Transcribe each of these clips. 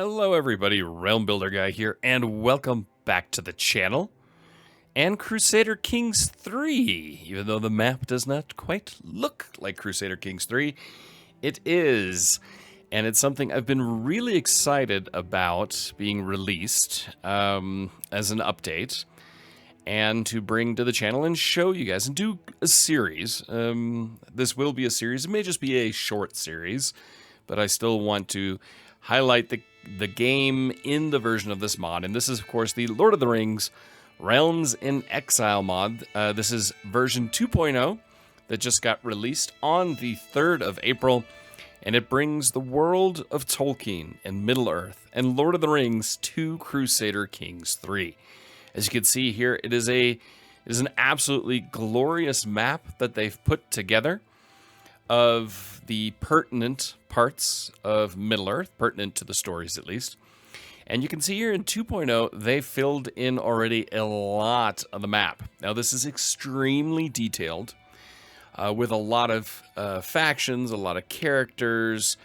Hello everybody, Realm Builder Guy here, and welcome back to the channel. And Crusader Kings 3, even though the map does not quite look like Crusader Kings 3, it is. And it's something I've been really excited about being released as an update, and to bring to the channel and show you guys and do a series. This will be a series, it may just be a short series, but I still want to highlight the game in the version of this mod. And this is, of course, the Lord of the Rings Realms in Exile mod. This is version 2.0 that just got released on the 3rd of April. And it brings the world of Tolkien and Middle-earth and Lord of the Rings to Crusader Kings 3. As you can see here, it is an absolutely glorious map that they've put together of the pertinent parts of Middle-earth, pertinent to the stories at least. And you can see here in 2.0, they filled in already a lot of the map. Now this is extremely detailed, with a lot of factions, a lot of characters,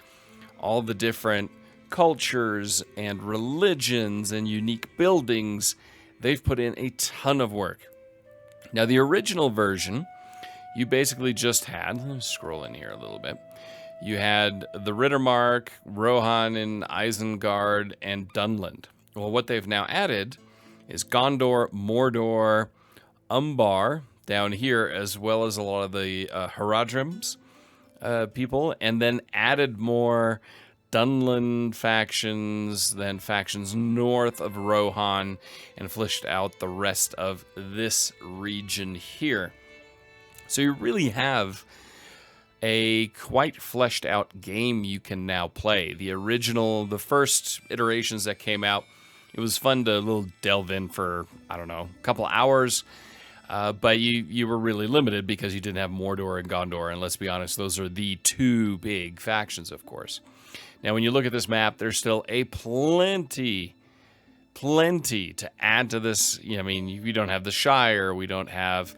all the different cultures and religions and unique buildings. They've put in a ton of work. Now the original version, you basically just had, let me scroll in here a little bit. You had the Riddermark, Rohan and Isengard, and Dunland. Well, what they've now added is Gondor, Mordor, Umbar down here, as well as a lot of the Haradrim's people, and then added more Dunland factions, then factions north of Rohan, and fleshed out the rest of this region here. So you really have a quite fleshed out game you can now play. The first iterations that came out, it was fun to little delve in for, I don't know, a couple hours. But you were really limited because you didn't have Mordor and Gondor. And let's be honest, those are the two big factions, of course. Now, when you look at this map, there's still a plenty to add to this. I mean, we don't have the Shire, we don't have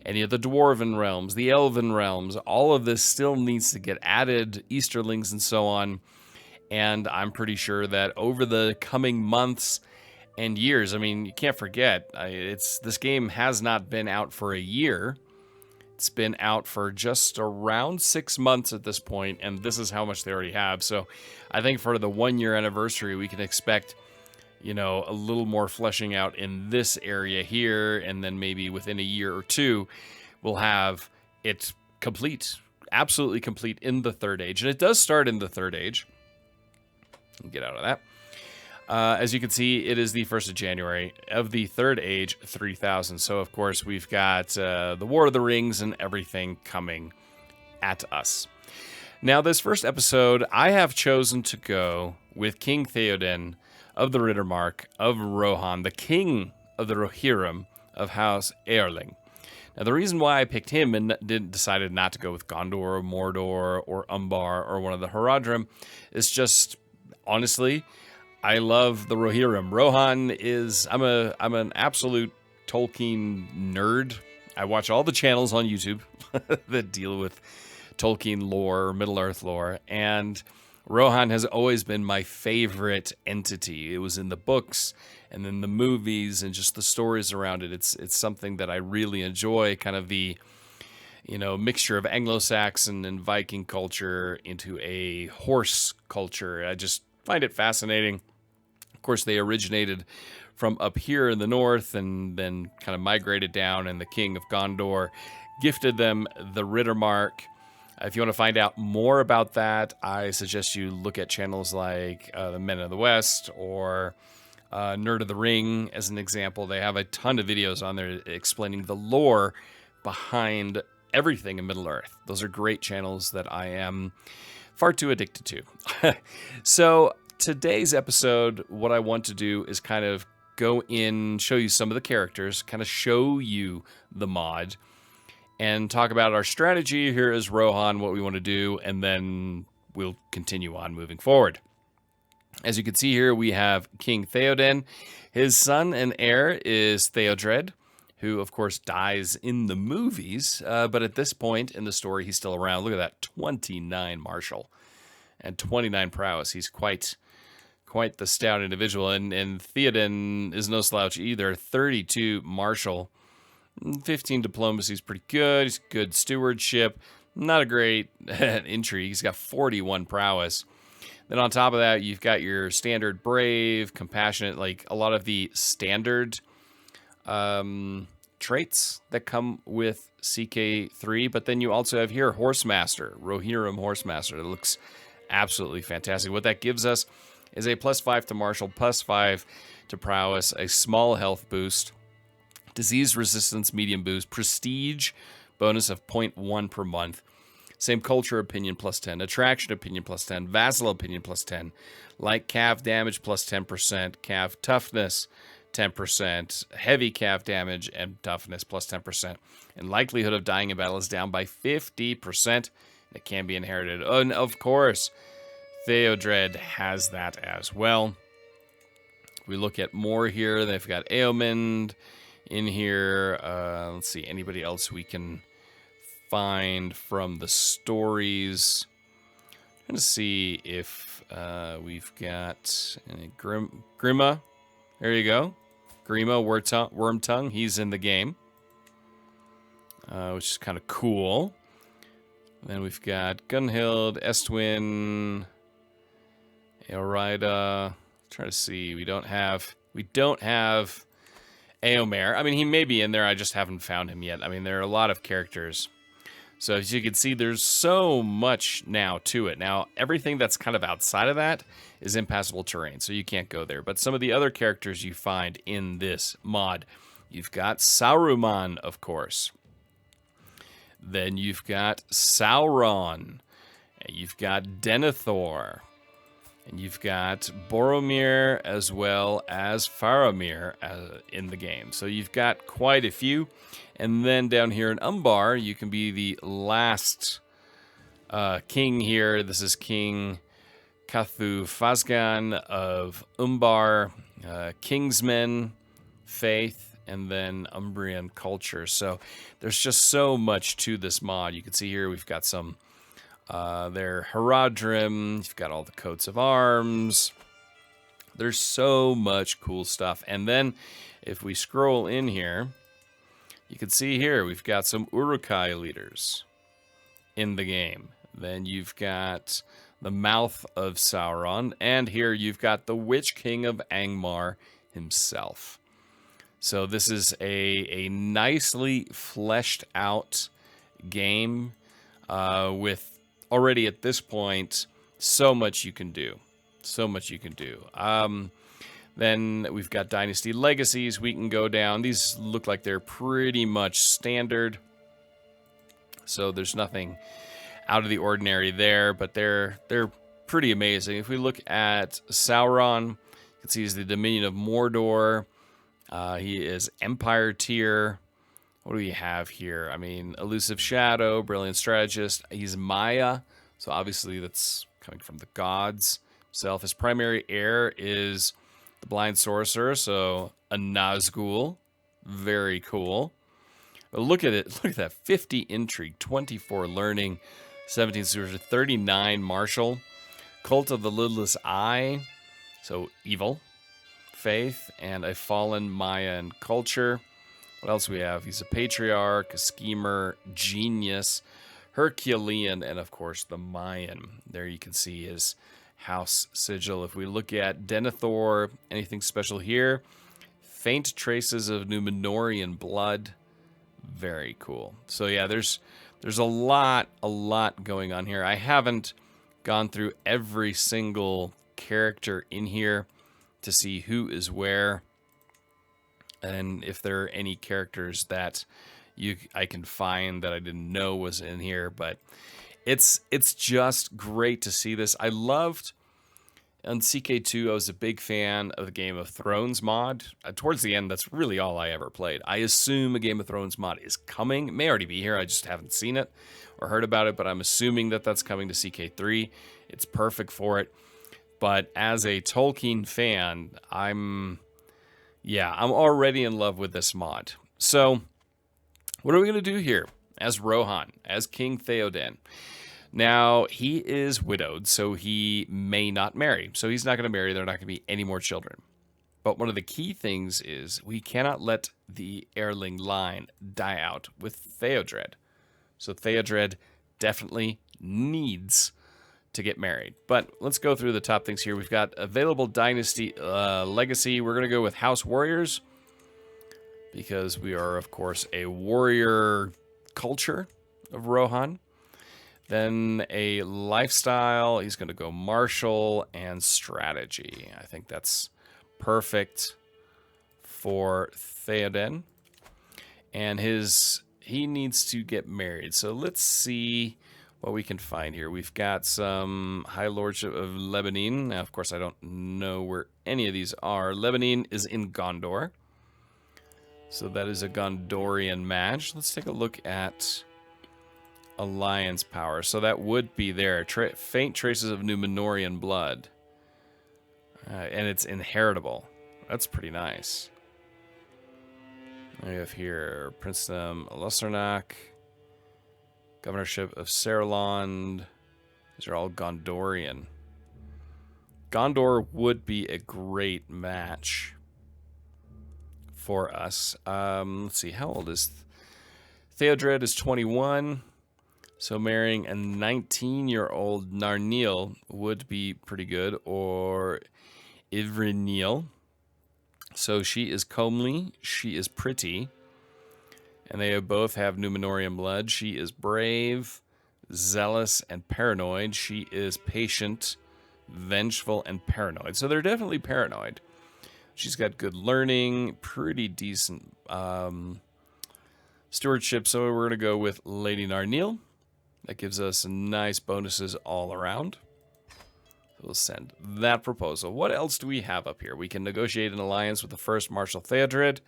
any of the Dwarven realms, the Elven realms. All of this still needs to get added, Easterlings and so on. And I'm pretty sure that over the coming months and years, I mean, you can't forget, this game has not been out for a year. It's been out for just around 6 months at this point, and this is how much they already have. So I think for the 1-year anniversary, we can expect, a little more fleshing out in this area here, and then maybe within a year or two, we'll have it complete, absolutely complete in the Third Age. And it does start in the Third Age. Get out of that. As you can see, it is the 1st of January of the Third Age 3000. So, of course, we've got the War of the Rings and everything coming at us. Now, this first episode, I have chosen to go with King Theoden of the Riddermark of Rohan, the king of the Rohirrim of House Eärling. Now, the reason why I picked him and decided not to go with Gondor or Mordor or Umbar or one of the Haradrim is just, honestly, I love the Rohirrim. Rohan is, I'm an absolute Tolkien nerd. I watch all the channels on YouTube that deal with Tolkien lore or Middle-earth lore, and Rohan has always been my favorite entity. It was in the books and then the movies and just the stories around it. It's something that I really enjoy, kind of the, mixture of Anglo-Saxon and Viking culture into a horse culture. I just find it fascinating. Of course, they originated from up here in the north and then kind of migrated down, and the king of Gondor gifted them the Riddermark. If you want to find out more about that, I suggest you look at channels like the Men of the West or Nerd of the Ring as an example. They have a ton of videos on there explaining the lore behind everything in Middle-earth. Those are great channels that I am far too addicted to. So today's episode, what I want to do is kind of go in, show you some of the characters, kind of show you the mod, and talk about our strategy here as Rohan, what we want to do, and then we'll continue on moving forward. As you can see here, we have King Theoden. His son and heir is Theodred, who, of course, dies in the movies, but at this point in the story, he's still around. Look at that, 29 martial and 29 prowess. He's quite quite the stout individual. And Theoden is no slouch either. 32 martial, 15 diplomacy is pretty good. He's good stewardship. Not a great intrigue. He's got 41 prowess. Then on top of that, you've got your standard brave, compassionate, like a lot of the standard traits that come with CK3. But then you also have here Horsemaster, Rohirrim Horsemaster. That looks absolutely fantastic. What that gives us is a +5 to martial, +5 to prowess, a small health boost, disease resistance medium boost, prestige bonus of 0.1 per month. Same culture opinion +10, attraction opinion +10, vassal opinion +10, light cav damage +10%, cav toughness 10%, heavy cav damage and toughness +10%, and likelihood of dying in battle is down by 50%. It can be inherited. And of course, Theodred has that as well. We look at more here. They've got Eomund in here. Let's see, anybody else we can find from the stories. I'm going to see if we've got any Grima. There you go. Grima, Wormtongue. He's in the game, which is kind of cool. Then we've got Gunhild, Estwin, Eorida. Try to see. We don't have Eomer. I mean, he may be in there. I just haven't found him yet. I mean, there are a lot of characters. So as you can see, there's so much now to it. Now, everything that's kind of outside of that is impassable terrain, so you can't go there. But some of the other characters you find in this mod, you've got Saruman, of course. Then you've got Sauron. You've got Denethor. And you've got Boromir as well as Faramir in the game. So you've got quite a few. And then down here in Umbar, you can be the last king here. This is King Kathu Phasgan of Umbar, Kingsmen, Faith, and then Umbrian culture. So there's just so much to this mod. You can see here we've got some there Haradrim. You've got all the coats of arms. There's so much cool stuff. And then if we scroll in here, you can see here we've got some Uruk-hai leaders in the game. Then you've got the Mouth of Sauron, and here you've got the Witch King of Angmar himself. So this is a nicely fleshed out game with already at this point so much you can do. So much you can do. Then we've got Dynasty Legacies we can go down. These look like they're pretty much standard. So there's nothing out of the ordinary there, but they're pretty amazing. If we look at Sauron, you can see he's the Dominion of Mordor. He is Empire tier. What do we have here? I mean, Elusive Shadow, Brilliant Strategist. He's Maya, so obviously that's coming from the gods himself. His primary heir is the Blind Sorcerer, so a Nazgul. Very cool. But look at it. Look at that. 50 intrigue, 24 learning, 17 stewardship, 39 martial. Cult of the Lidless Eye, so evil. Faith, and a fallen Mayan culture. What else we have? He's a patriarch, a schemer, genius, Herculean, and of course the Mayan. There you can see his house sigil. If we look at Denethor, anything special here? Faint traces of Númenórean blood. Very cool. So yeah, there's a lot going on here. I haven't gone through every single character in here to see who is where, and if there are any characters that I can find that I didn't know was in here. But it's just great to see this. I loved on CK2. I was a big fan of the Game of Thrones mod. Towards the end, that's really all I ever played. I assume a Game of Thrones mod is coming. It may already be here. I just haven't seen it or heard about it, but I'm assuming that that's coming to CK3. It's perfect for it. But as a Tolkien fan, I'm already in love with this mod. So what are we going to do here as Rohan, as King Theoden? Now, he is widowed, so he may not marry. So he's not going to marry. There are not going to be any more children. But one of the key things is we cannot let the heirling line die out with Theodred. So Theodred definitely needs to get married. But let's go through the top things here. We've got available dynasty legacy. We're going to go with House Warriors because we are, of course, a warrior culture of Rohan. Then a lifestyle. He's going to go martial and strategy. I think that's perfect for Theoden. And he needs to get married. So let's see what we can find here. We've got some High Lordship of Lebanon. Now, of course, I don't know where any of these are. Lebanon is in Gondor. So that is a Gondorian match. Let's take a look at alliance power. So that would be there. Faint traces of Númenórean blood. And it's inheritable. That's pretty nice. We have here Princedom Lucernac, Governorship of Saarland. These are all Gondorian. Gondor would be a great match for us. Let's see, how old is Theodred? Is 21. So marrying a 19-year-old Narniel would be pretty good, or Ivrinil. So she is comely, she is pretty, and they both have Númenórean blood. She is brave, zealous, and paranoid. She is patient, vengeful, and paranoid. So they're definitely paranoid. She's got good learning, pretty decent stewardship. So we're going to go with Lady Narniel. That gives us nice bonuses all around. We'll send that proposal. What else do we have up here? We can negotiate an alliance with the first Marshal Theodred.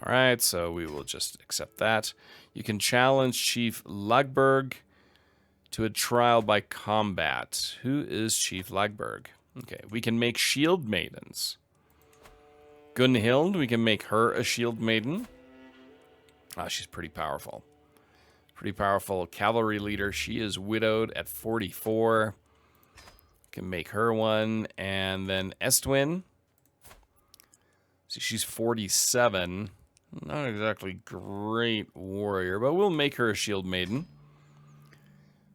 All right, so we will just accept that. You can challenge Chief Lagberg to a trial by combat. Who is Chief Lagberg? Okay, we can make shield maidens. Gunhild, we can make her a shield maiden. Ah, she's pretty powerful. Pretty powerful cavalry leader. She is widowed at 44. Can make her one. And then Estwin. See, she's 47. Not exactly great warrior, but we'll make her a shield maiden.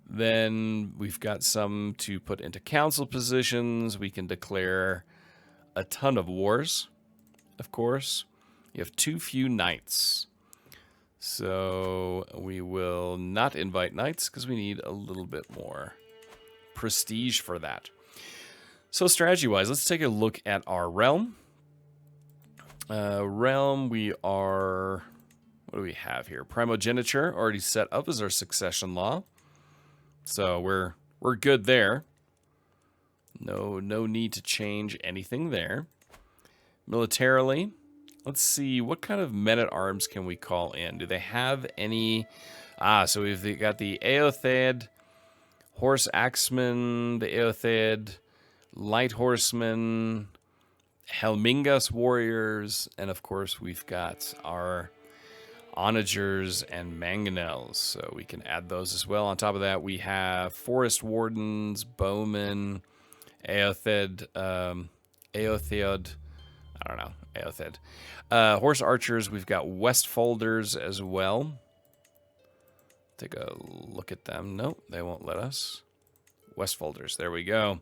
Then we've got some to put into council positions. We can declare a ton of wars, of course. You have too few knights. So we will not invite knights because we need a little bit more prestige for that. So strategy-wise, let's take a look at our realm. We are... What do we have here? Primogeniture already set up as our succession law. So we're good there. No need to change anything there. Militarily, let's see, what kind of men-at-arms can we call in? Do they have any... so we've got the Eothed, Horse Axemen, the Eothed, Light Horsemen, Helmingas Warriors, and of course we've got our Onagers and Mangonels, so we can add those as well. On top of that, we have Forest Wardens, Bowmen, Eothed, I don't know, Eothed. Horse Archers, we've got Westfolders as well. Take a look at them. Nope, they won't let us. Westfolders, there we go.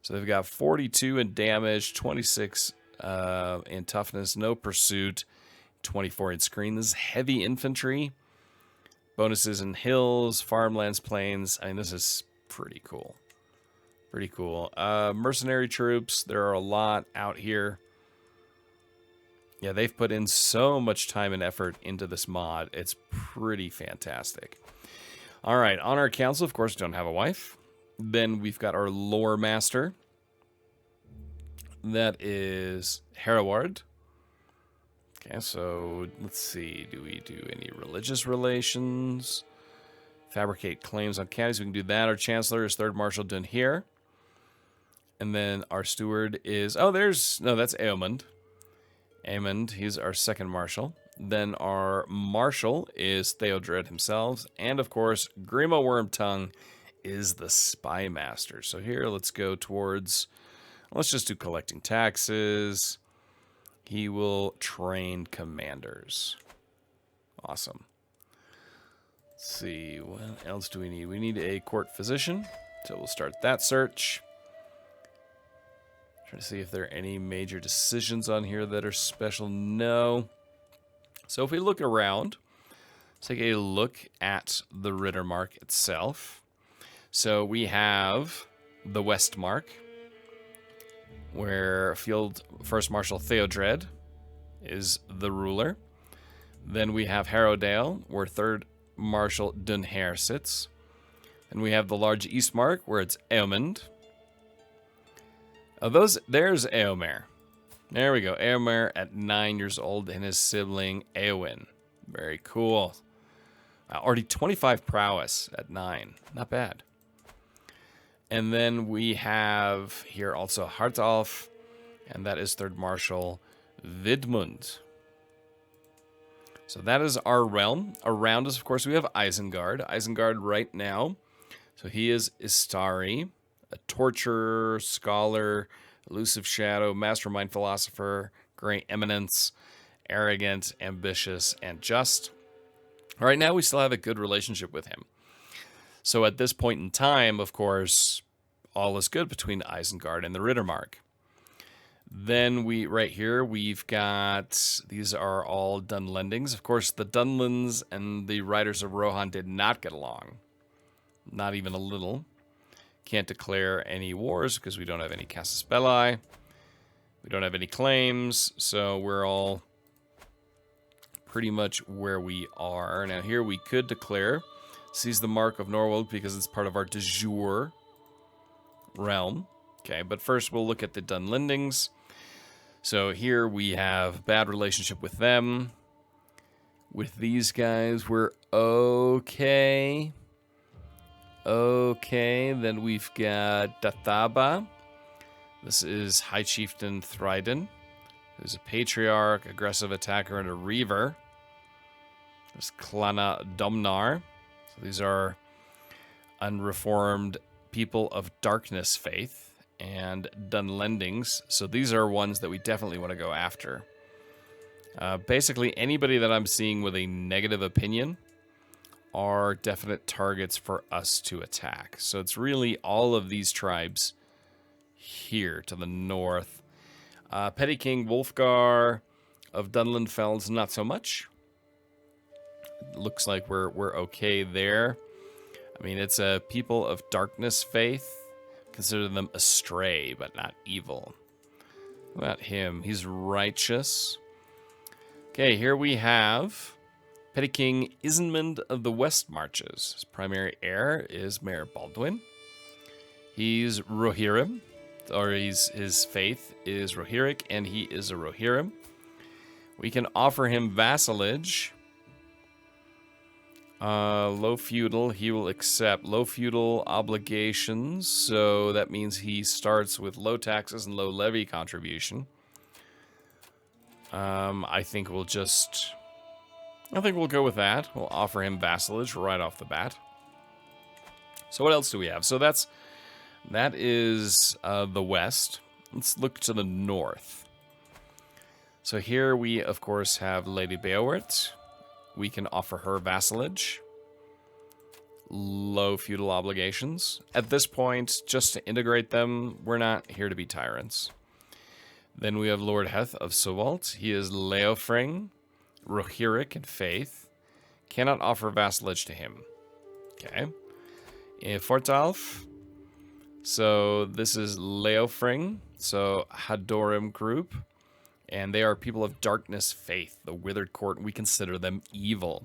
So they've got 42 in damage, 26 in toughness, no pursuit, 24 in screen. This is heavy infantry. Bonuses in hills, farmlands, plains. I mean, this is pretty cool. Pretty cool. Mercenary troops, there are a lot out here. Yeah, they've put in so much time and effort into this mod. It's pretty fantastic. All right, on our council, of course, don't have a wife. Then we've got our lore master. That is Hereward. Okay, so let's see. Do we do any religious relations? Fabricate claims on counties. We can do that. Our chancellor is Third Marshal Dunhir. And then our steward is... Oh, that's Eomund. Aemond, he's our second marshal. Then our marshal is Theodred himself. And, of course, Grima Wormtongue is the Spy Master. So here, let's go towards, let's just do collecting taxes. He will train commanders. Awesome. Let's see, what else do we need? We need a court physician, so we'll start that search. Trying to see if there are any major decisions on here that are special. No. So if we look around, take a look at the Rittermark itself. So we have the Westmark, where Field First Marshal Theodred is the ruler. Then we have Harrowdale, where Third Marshal Dunhair sits. And we have the large Eastmark, where it's Eomund. There's Eomer. There we go. Eomer at 9 years old and his sibling Eowyn. Very cool. Already 25 prowess at 9. Not bad. And then we have here also Hartalf, and that is Third Marshal Vidmund. So that is our realm. Around us, of course, we have Isengard. Isengard right now. So he is Istari, a torturer, scholar, elusive shadow, mastermind philosopher, great eminence, arrogant, ambitious, and just. Right now, we still have a good relationship with him. So at this point in time, of course, all is good between Isengard and the Rittermark. Then right here, we've got, these are all Dunlendings. Of course, the Dunlands and the Riders of Rohan did not get along. Not even a little. Can't declare any wars because we don't have any Casus Belli. We don't have any claims, so we're all pretty much where we are. Now here we could declare, seize the Mark of Norwald because it's part of our de jure realm. Okay, but first we'll look at the Dunlendings. So here we have bad relationship with them. With these guys, we're okay. Okay, then we've got Dathaba. This is High Chieftain Thryden, who's a patriarch, aggressive attacker, and a reaver. There's Clana Domnar. So these are unreformed people of darkness faith and Dunlendings. So these are ones that we definitely want to go after. Basically, anybody that I'm seeing with a negative opinion are definite targets for us to attack. So it's really all of these tribes here to the north. Petty King Wolfgar of Dunlandfelds, not so much. Looks like we're okay there. I mean, it's a people of darkness faith. Consider them astray, but not evil. What about him? He's righteous. Okay, here we have Petty King Ismund of the West Marches. His primary heir is Mayor Baldwin. He's Rohirrim, or his faith is Rohirric, and he is a Rohirrim. We can offer him vassalage. Low feudal, he will accept low feudal obligations, so that means he starts with low taxes and low levy contribution. I think we'll go with that. We'll offer him vassalage right off the bat. So what else do we have? So that is the west. Let's look to the north. So here we, of course, have Lady Beowulf. We can offer her vassalage. Low feudal obligations. At this point, just to integrate them, we're not here to be tyrants. Then we have Lord Heth of Sewalt. He is Leofring, Rohirric in faith. Cannot offer vassalage to him. Okay. In Fortalf. So this is Leofring. So Hadorim group. And they are people of darkness faith, the withered court, and we consider them evil.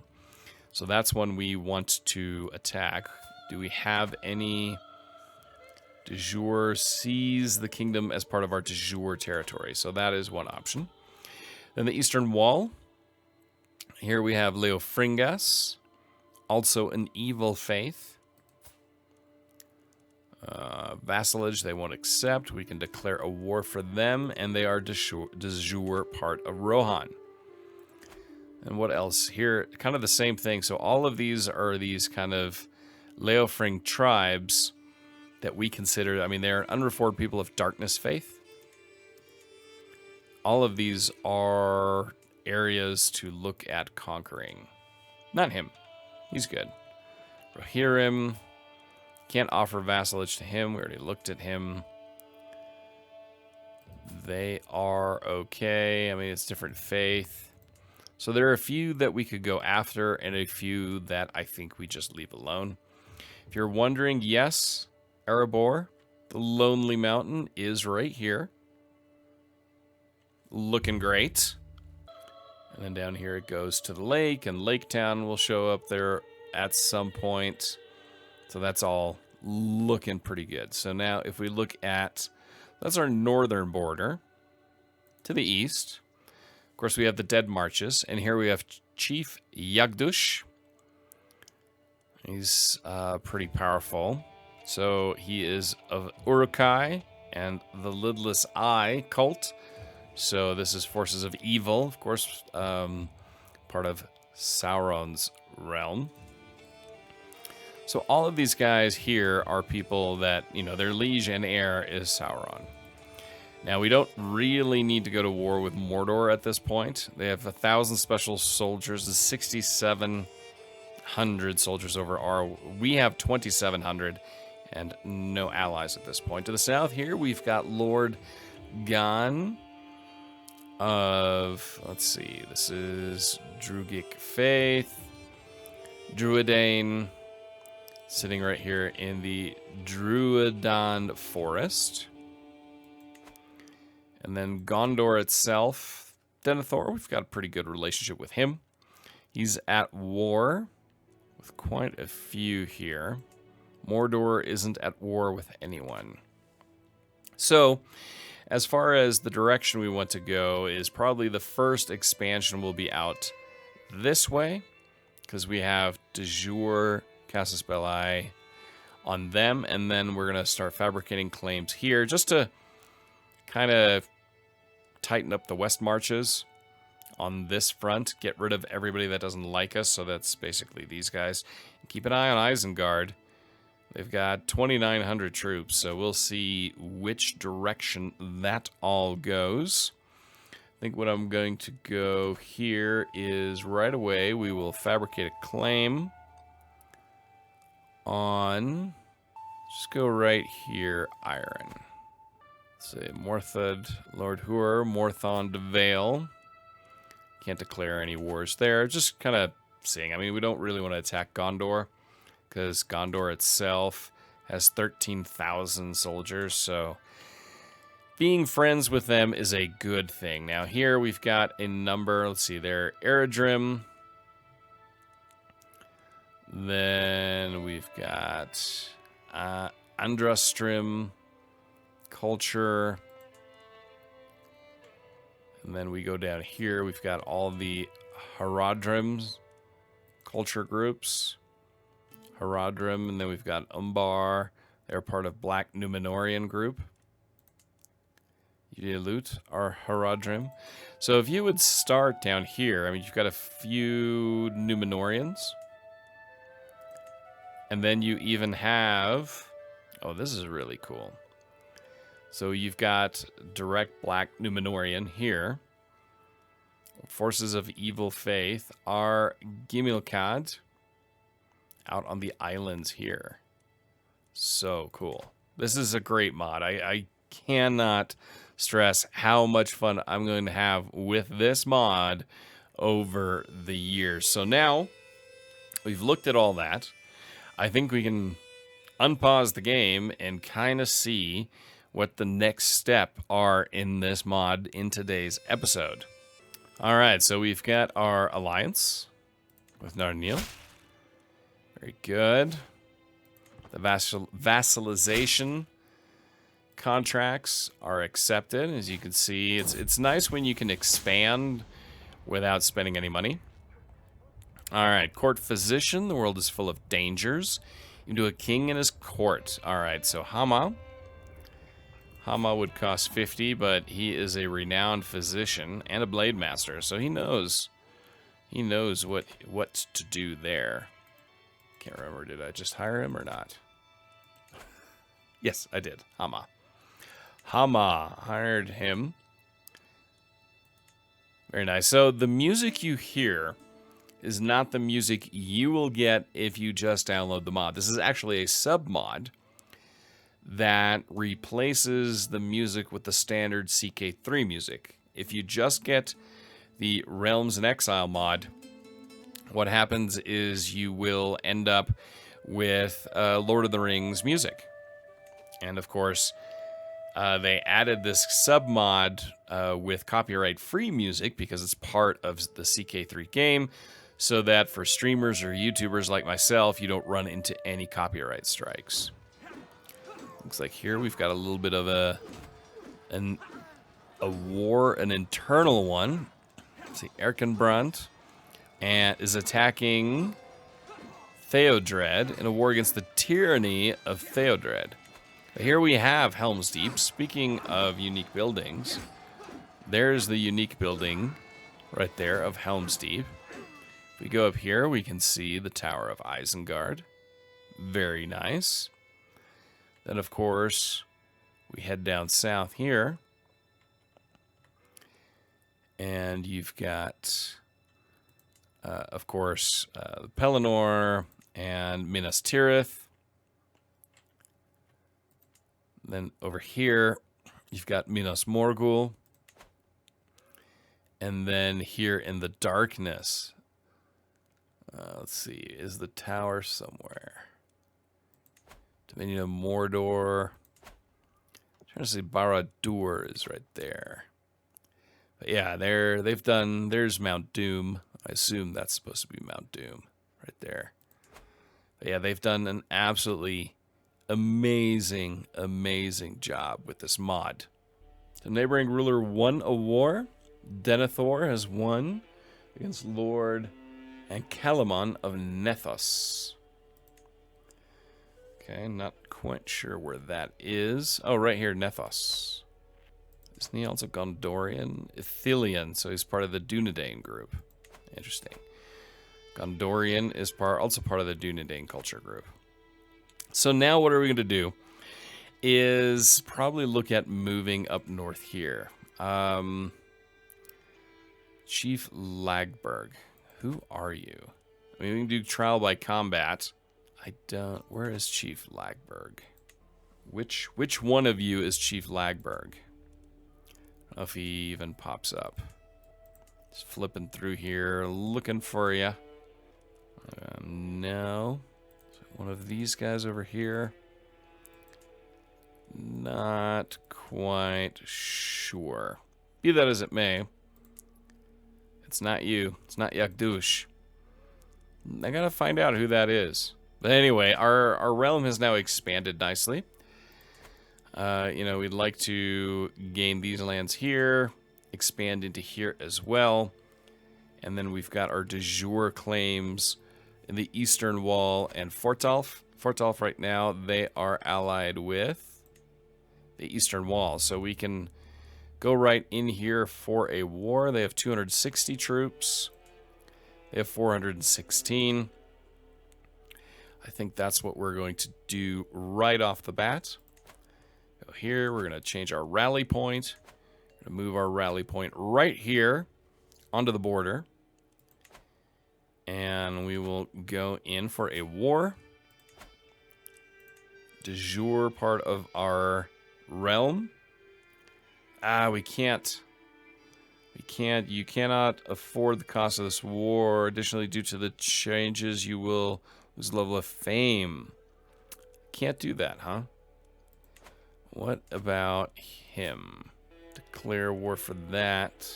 So that's one we want to attack. Do we have any de jure seize the kingdom as part of our de jure territory? So that is one option. Then the Eastern Wall. Here we have Leofringas, also an evil faith. Vassalage they won't accept. We can declare a war for them, and they are de jure part of Rohan. And what else? Here, kind of the same thing. So all of these are these kind of Leofring tribes that we consider, I mean, they're unreformed people of darkness faith. All of these are areas to look at conquering. Not him. He's good. Rohirrim. Can't offer vassalage to him. We already looked at him. They are okay. I mean, it's different faith. So there are a few that we could go after and a few that I think we just leave alone. If you're wondering, yes, Erebor, the Lonely Mountain, is right here. Looking great. And then down here it goes to the lake, and Lake Town will show up there at some point. So that's all looking pretty good. So now if we look at, that's our northern border to the east. Of course, we have the Dead Marches, and here we have Chief Yagdush. He's pretty powerful. So he is of Uruk-hai and the Lidless Eye cult. So this is forces of evil, of course, part of Sauron's realm. So all of these guys here are people that, you know, their liege and heir is Sauron. Now, we don't really need to go to war with Mordor at this point. They have 1,000 special soldiers, 6,700 soldiers over our... We have 2,700 and no allies at this point. To the south here, we've got Lord Gon of... Let's see, this is Druidic Faith. Druidane, sitting right here in the Druidan Forest. And then Gondor itself, Denethor, we've got a pretty good relationship with him. He's at war with quite a few here. Mordor isn't at war with anyone. So, as far as the direction we want to go is probably the first expansion will be out this way, because we have De Jure, Casus Belli on them, and then we're going to start fabricating claims here just to kind of tighten up the west marches on this front, get rid of everybody that doesn't like us, so that's basically these guys. Keep an eye on Isengard. They've got 2,900 troops, so we'll see which direction that all goes. I think what I'm going to go here is right away we will fabricate a claim on, just go right here, iron. Say Morthod, Lord Hur, Morthond Vale. Can't declare any wars there. Just kind of seeing. I mean, we don't really want to attack Gondor because Gondor itself has 13,000 soldiers. So being friends with them is a good thing. Now here we've got a number. Let's see there. Eredrim. Then we've got Andrastrim. Culture, and then we go down here. We've got all the Haradrims culture groups, Haradrim, and then we've got Umbar. They're part of Black Numenorian group. Yudilut are Haradrim. So if you would start down here, I mean, you've got a few Numenorians, and then you even have. Oh, this is really cool. So you've got direct Black Numenorian here. Forces of Evil Faith are Gimilkad out on the islands here. So cool. This is a great mod. I cannot stress how much fun I'm going to have with this mod over the years. So now we've looked at all that. I think we can unpause the game and kind of see what the next step are in this mod in today's episode. All right, so we've got our alliance with Narniel. Very good. The vassalization contracts are accepted. As you can see, it's nice when you can expand without spending any money. All right, court physician. The world is full of dangers. Into a king and his court. All right, so Hama would cost 50, but he is a renowned physician and a blade master, so he knows what to do there. Can't remember, did I just hire him or not? Yes, I did. Hama. Hama. Hired him. Very nice. So the music you hear is not the music you will get if you just download the mod. This is actually a sub-mod that replaces the music with the standard CK3 music. If you just get the Realms and Exile mod, what happens is you will end up with Lord of the Rings music. And of course, they added this sub-mod with copyright-free music because it's part of the CK3 game, so that for streamers or YouTubers like myself, you don't run into any copyright strikes. Looks like here we've got a little bit of a war, an internal one. Let's see, Erkenbrand and is attacking Theodred in a war against the tyranny of Theodred. But here we have Helm's Deep. Speaking of unique buildings, there's the unique building right there of Helm's Deep. If we go up here, we can see the Tower of Isengard. Very nice. Then, of course, we head down south here. And you've got, of course, Pelennor and Minas Tirith. Then over here, you've got Minas Morgul. And then here in the darkness, let's see, is the tower somewhere? Dominion of Mordor. I'm trying to see, Barad-dûr is right there. But yeah, they've done, there's Mount Doom. I assume that's supposed to be Mount Doom right there. But yeah, they've done an absolutely amazing, amazing job with this mod. The neighboring ruler won a war. Denethor has won against Lord Ancalamon of Nethos. Okay, not quite sure where that is. Oh, right here, Nethos. Isn't he also Gondorian? Ithilien, so he's part of the Dunedain group. Interesting. Gondorian is also part of the Dunedain culture group. So now what are we going to do is probably look at moving up north here. Chief Lagberg. Who are you? I mean, we can do trial by combat. I don't... Where is Chief Lagberg? Which one of you is Chief Lagberg? I don't know if he even pops up. Just flipping through here, looking for you. No. One of these guys over here. Not quite sure. Be that as it may, it's not you. It's not Yakdush. I gotta find out who that is. But anyway, our realm has now expanded nicely. You know, we'd like to gain these lands here, expand into here as well. And then we've got our de jure claims in the Eastern Wall and Fortalf. Fortalf right now, they are allied with the Eastern Wall. So we can go right in here for a war. They have 260 troops. They have 416. I think that's what we're going to do right off the bat. Go here. We're going to change our rally point. We're going to move our rally point right here onto the border. And we will go in for a war. De jure part of our realm. We can't. You cannot afford the cost of this war. Additionally, due to the changes, you will lose level of fame. Can't do that, huh? What about him? Declare war for that.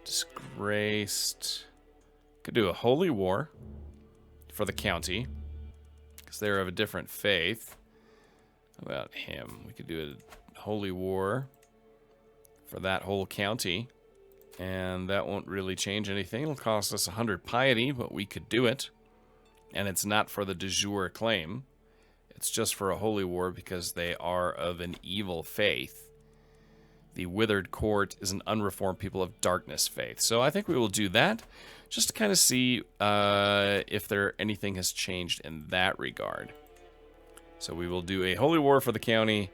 Disgraced. Could do a holy war for the county, because they're of a different faith. How about him? We could do a holy war for that whole county, and that won't really change anything. It'll cost us 100 piety, but we could do it. And it's not for the de jure claim. It's just for a holy war because they are of an evil faith. the Withered Court is an unreformed people of darkness faith. So I think we will do that, just to kind of see if anything has changed in that regard. So we will do a holy war for the county.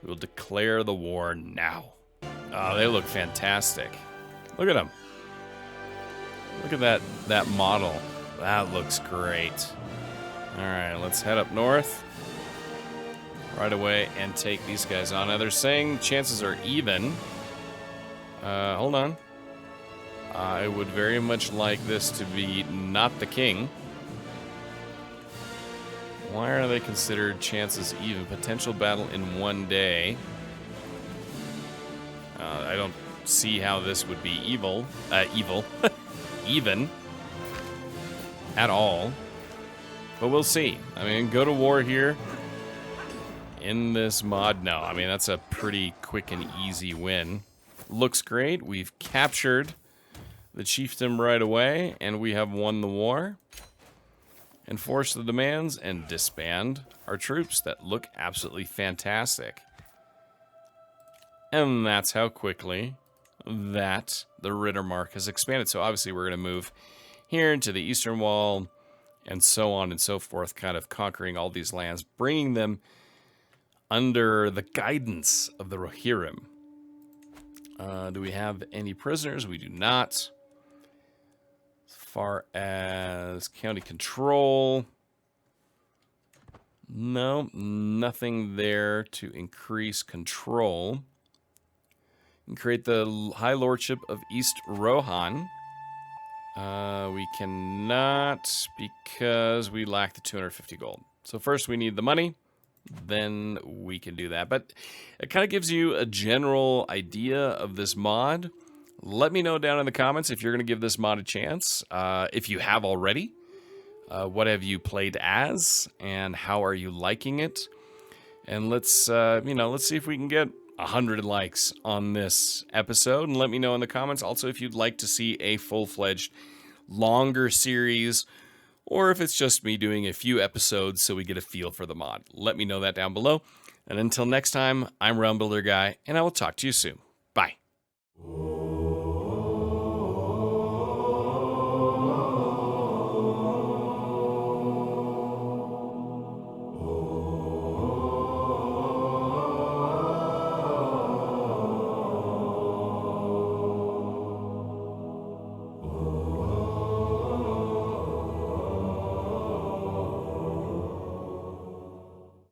We will declare the war now. Oh, they look fantastic. Look at them. Look at that model. That looks great. All right, let's head up north right away and take these guys on. Now they're saying chances are even. Hold on. I would very much like this to be not the king. Why are they considered chances even? Potential battle in 1 day. I don't see how this would be evil. Even. At all. But we'll see. I mean, go to war here. In this mod, no. I mean, that's a pretty quick and easy win. Looks great. We've captured the chiefdom right away, and we have won the war. Enforce the demands and disband our troops that look absolutely fantastic. And that's how quickly that the Rittermark has expanded. So obviously we're going to move here into the Eastern Wall and so on and so forth, kind of conquering all these lands, bringing them under the guidance of the Rohirrim. Do we have any prisoners? We do not. As far as county control, no, nothing there to increase control. And create the High Lordship of East Rohan. We cannot because we lack the 250 gold. So first we need the money, then we can do that. But it kind of gives you a general idea of this mod. Let me know down in the comments if you're going to give this mod a chance. If you have already, what have you played as, and how are you liking it? And let's let's see if we can get 100 likes on this episode, and let me know in the comments also if you'd like to see a full-fledged longer series, or if it's just me doing a few episodes so we get a feel for the mod. Let me know that down below. And until next time, I'm Realm Builder Guy, and I will talk to you soon.